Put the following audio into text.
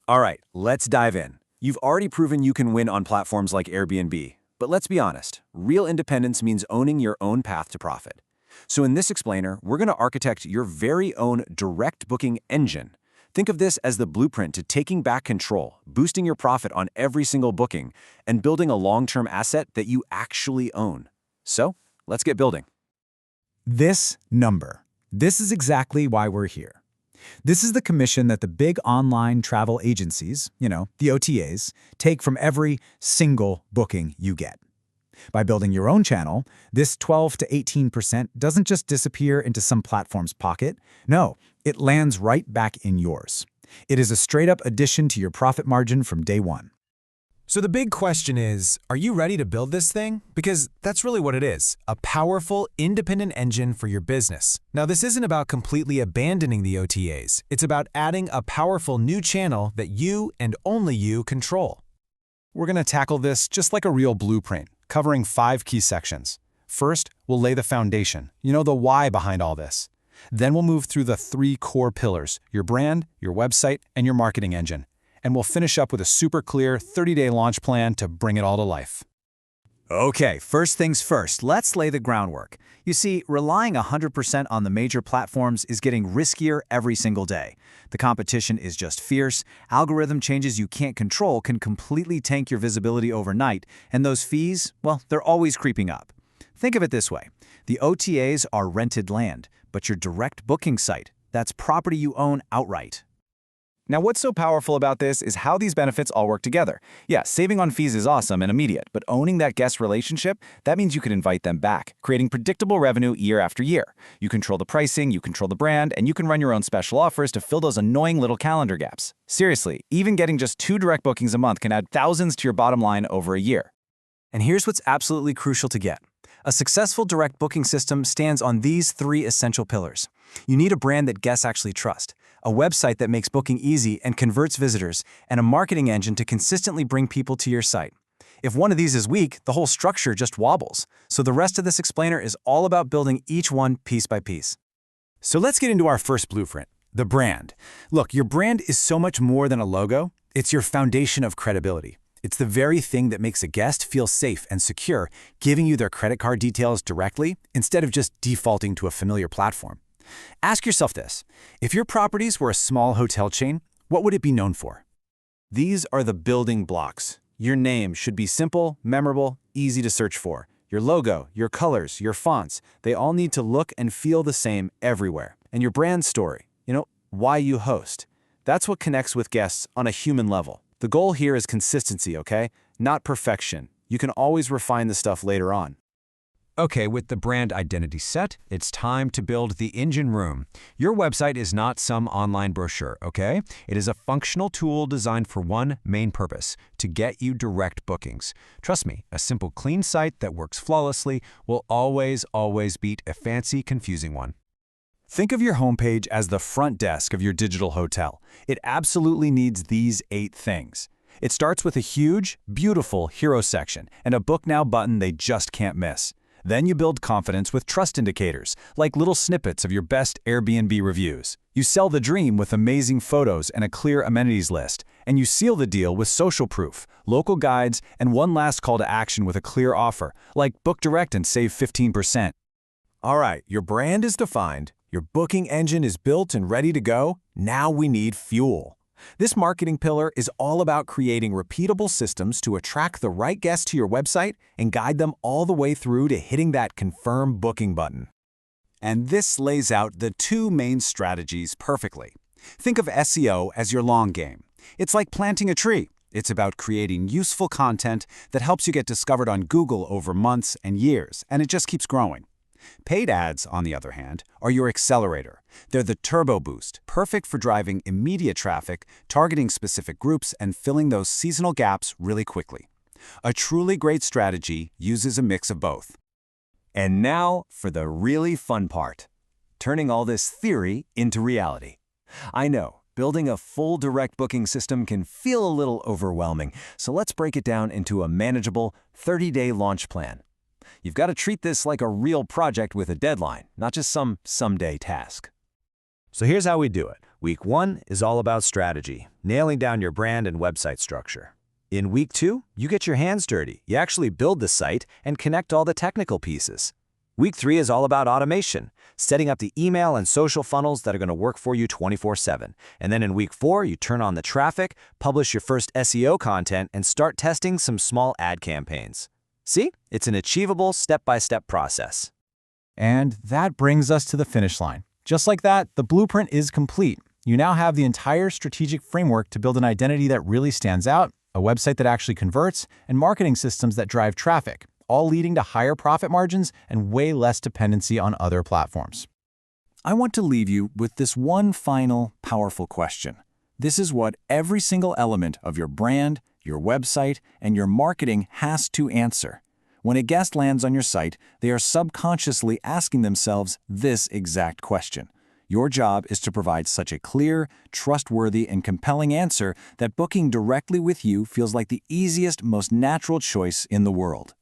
All right, let's dive in. You've already proven you can win on platforms like Airbnb, but let's be honest, real independence means owning your own path to profit. So in this explainer, we're going to architect your very own direct booking engine. Think of this as the blueprint to taking back control, boosting your profit on every single booking, and building a long-term asset that you actually own. So, let's get building. This number. This is exactly why we're here. This is the commission that the big online travel agencies, the OTAs, take from every single booking you get. By building your own channel, this 12 to 18% doesn't just disappear into some platform's pocket. No, it lands right back in yours. It is a straight-up addition to your profit margin from day one. So the big question is, are you ready to build this thing? Because that's really what it is, a powerful, independent engine for your business. Now, this isn't about completely abandoning the OTAs. It's about adding a powerful new channel that you and only you control. We're going to tackle this just like a real blueprint, covering 5 key sections. First, we'll lay the foundation, the why behind all this. Then we'll move through the 3 core pillars, your brand, your website, and your marketing engine. And we'll finish up with a super clear 30-day launch plan to bring it all to life. Okay, first things first, let's lay the groundwork. You see, relying 100% on the major platforms is getting riskier every single day. The competition is just fierce, algorithm changes you can't control can completely tank your visibility overnight, and those fees, well, they're always creeping up. Think of it this way. The OTAs are rented land, but your direct booking site, that's property you own outright. Now, what's so powerful about this is how these benefits all work together. Yeah, saving on fees is awesome and immediate, but owning that guest relationship, that means you can invite them back, creating predictable revenue year after year. You control the pricing, you control the brand, and you can run your own special offers to fill those annoying little calendar gaps. Seriously, even getting just 2 direct bookings a month can add thousands to your bottom line over a year. And here's what's absolutely crucial to get. A successful direct booking system stands on these 3 essential pillars. You need a brand that guests actually trust, a website that makes booking easy and converts visitors, and a marketing engine to consistently bring people to your site. If one of these is weak, the whole structure just wobbles. So the rest of this explainer is all about building each one piece by piece. So let's get into our first blueprint, the brand. Look, your brand is so much more than a logo. It's your foundation of credibility. It's the very thing that makes a guest feel safe and secure, giving you their credit card details directly instead of just defaulting to a familiar platform. Ask yourself this. If your properties were a small hotel chain, what would it be known for? These are the building blocks. Your name should be simple, memorable, easy to search for. Your logo, your colors, your fonts, they all need to look and feel the same everywhere. And your brand story, why you host. That's what connects with guests on a human level. The goal here is consistency, okay? Not perfection. You can always refine the stuff later on. Okay, with the brand identity set, it's time to build the engine room. Your website is not some online brochure, okay? It is a functional tool designed for one main purpose, to get you direct bookings. Trust me, a simple, clean site that works flawlessly will always beat a fancy, confusing one. Think of your homepage as the front desk of your digital hotel. It absolutely needs these 8 things. It starts with a huge, beautiful hero section and a Book Now button they just can't miss. Then you build confidence with trust indicators, like little snippets of your best Airbnb reviews. You sell the dream with amazing photos and a clear amenities list. And you seal the deal with social proof, local guides, and one last call to action with a clear offer, like book direct and save 15%. All right, your brand is defined. Your booking engine is built and ready to go. Now we need fuel. This marketing pillar is all about creating repeatable systems to attract the right guests to your website and guide them all the way through to hitting that confirm booking button. And this lays out the 2 main strategies perfectly. Think of SEO as your long game. It's like planting a tree. It's about creating useful content that helps you get discovered on Google over months and years, and it just keeps growing. Paid ads, on the other hand, are your accelerator. They're the turbo boost, perfect for driving immediate traffic, targeting specific groups, and filling those seasonal gaps really quickly. A truly great strategy uses a mix of both. And now for the really fun part, turning all this theory into reality. I know, building a full direct booking system can feel a little overwhelming, so let's break it down into a manageable 30-day launch plan. You've got to treat this like a real project with a deadline, not just some someday task. So here's how we do it. Week 1 is all about strategy, nailing down your brand and website structure. In Week 2, you get your hands dirty. You actually build the site and connect all the technical pieces. Week 3 is all about automation, setting up the email and social funnels that are going to work for you 24/7. And then in Week 4, you turn on the traffic, publish your first SEO content, and start testing some small ad campaigns. See? It's an achievable step-by-step process. And that brings us to the finish line. Just like that, the blueprint is complete. You now have the entire strategic framework to build an identity that really stands out, a website that actually converts, and marketing systems that drive traffic, all leading to higher profit margins and way less dependency on other platforms. I want to leave you with this one final, powerful question. This is what every single element of your brand, your website, and your marketing has to answer. When a guest lands on your site, they are subconsciously asking themselves this exact question. Your job is to provide such a clear, trustworthy, and compelling answer that booking directly with you feels like the easiest, most natural choice in the world.